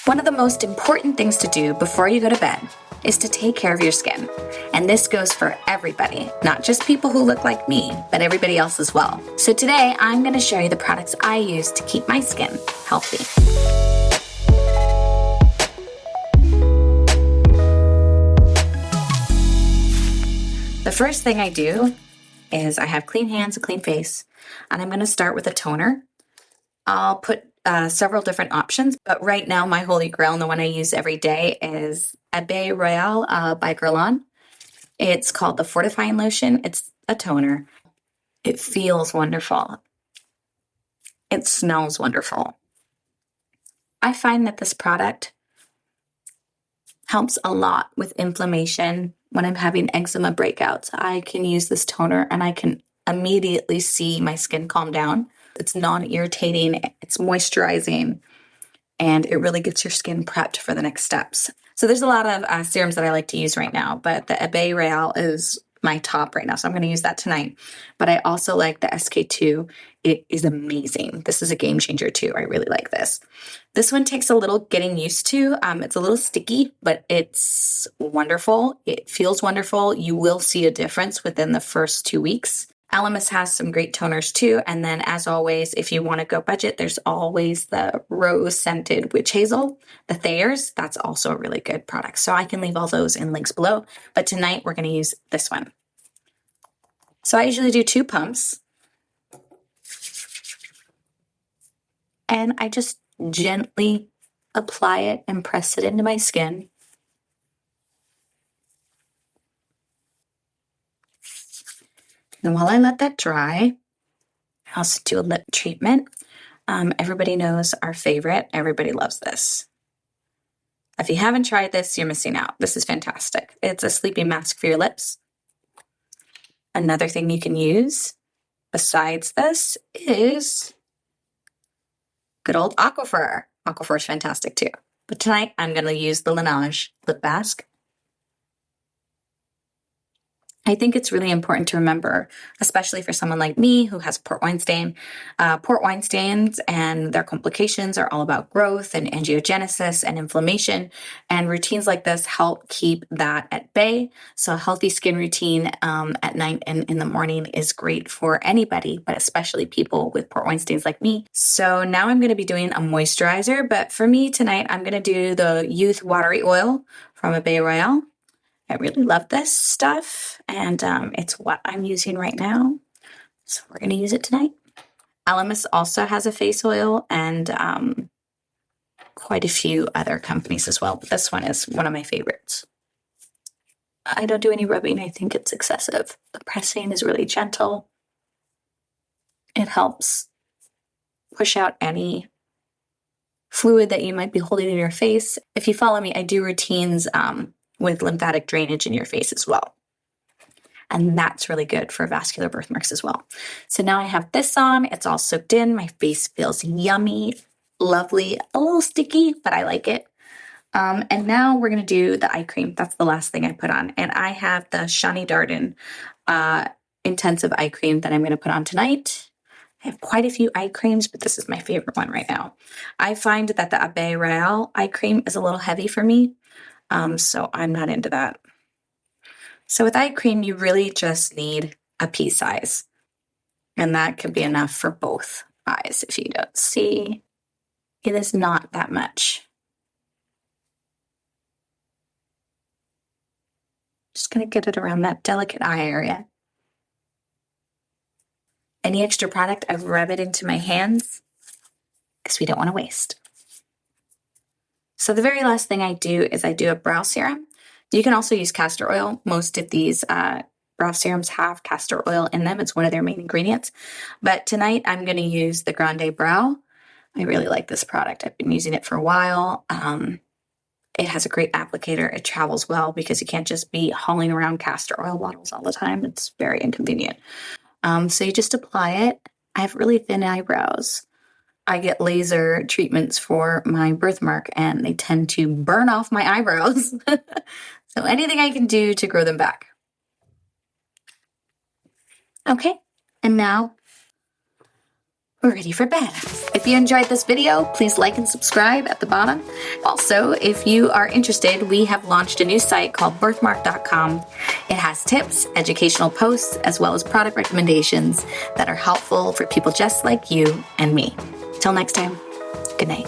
One of the most important things to do before you go to bed is to take care of your skin. And this goes for everybody, not just people who look like me, but everybody else as well. So today I'm going to show you the products I use to keep my skin healthy. The first thing I do is I have clean hands, a clean face, and I'm going to start with a toner. I'll put several different options, but right now my holy grail and the one I use every day is Abbé Royale by Guerlain. It's called the Fortifying Lotion. It's a toner. It feels wonderful. It smells wonderful. I find that this product helps a lot with inflammation. When I'm having eczema breakouts, I can use this toner and I can immediately see my skin calm down. It's non-irritating, it's moisturizing, and it really gets your skin prepped for the next steps. So there's a lot of serums that I like to use right now, but the Abbé Royale is my top right now, so I'm going to use that tonight. But I also like the SK2. It is amazing. This is a game changer too. I really like this. This one takes a little getting used to. It's a little sticky, but it's wonderful. It feels wonderful. You will see a difference within the first 2 weeks. Elemis has some great toners too. And then as always, if you want to go budget, there's always the rose scented witch hazel, the Thayer's. That's also a really good product. So I can leave all those in links below. But tonight we're going to use this one. So I usually do 2 pumps. And I just gently apply it and press it into my skin. And while I let that dry, I also do a lip treatment. Everybody knows our favorite. Everybody loves this. If you haven't tried this, you're missing out. This is fantastic. It's a sleeping mask for your lips. Another thing you can use besides this is good old Aquifer. Aquifer is fantastic too. But tonight I'm going to use the Laneige lip mask. I think it's really important to remember, especially for someone like me who has port wine stain. Port wine stains and their complications are all about growth and angiogenesis and inflammation. And routines like this help keep that at bay. So a healthy skin routine at night and in the morning is great for anybody, but especially people with port wine stains like me. So now I'm going to be doing a moisturizer. But for me tonight, I'm going to do the Youth Watery Oil from Abbé Royale. I really love this stuff, and it's what I'm using right now. So we're going to use it tonight. Elemis also has a face oil and quite a few other companies as well, but this one is one of my favorites. I don't do any rubbing. I think it's excessive. The pressing is really gentle. It helps push out any fluid that you might be holding in your face. If you follow me, I do routines with lymphatic drainage in your face as well. And that's really good for vascular birthmarks as well. So now I have this on. It's all soaked in. My face feels yummy, lovely, a little sticky, but I like it. And now we're going to do the eye cream. That's the last thing I put on. And I have the Shani Darden intensive eye cream that I'm going to put on tonight. I have quite a few eye creams, but this is my favorite one right now. I find that the Abbé Royale eye cream is a little heavy for me. So I'm not into that. So with eye cream, you really just need a pea size. And that could be enough for both eyes. If you don't see, it is not that much. Just going to get it around that delicate eye area. Any extra product, I rub it into my hands because we don't want to waste. So the very last thing I do is I do a brow serum. You can also use castor oil. Most of these brow serums have castor oil in them. It's one of their main ingredients. But tonight I'm going to use the Grande Brow. I really like this product. I've been using it for a while. It has a great applicator. It travels well because you can't just be hauling around castor oil bottles all the time. It's very inconvenient. So you just apply it. I have really thin eyebrows. I get laser treatments for my birthmark and they tend to burn off my eyebrows. So anything I can do to grow them back. Okay, and now we're ready for bed. If you enjoyed this video, please like and subscribe at the bottom. Also, if you are interested, we have launched a new site called Birthmark.com. It has tips, educational posts, as well as product recommendations that are helpful for people just like you and me. Till next time, good night.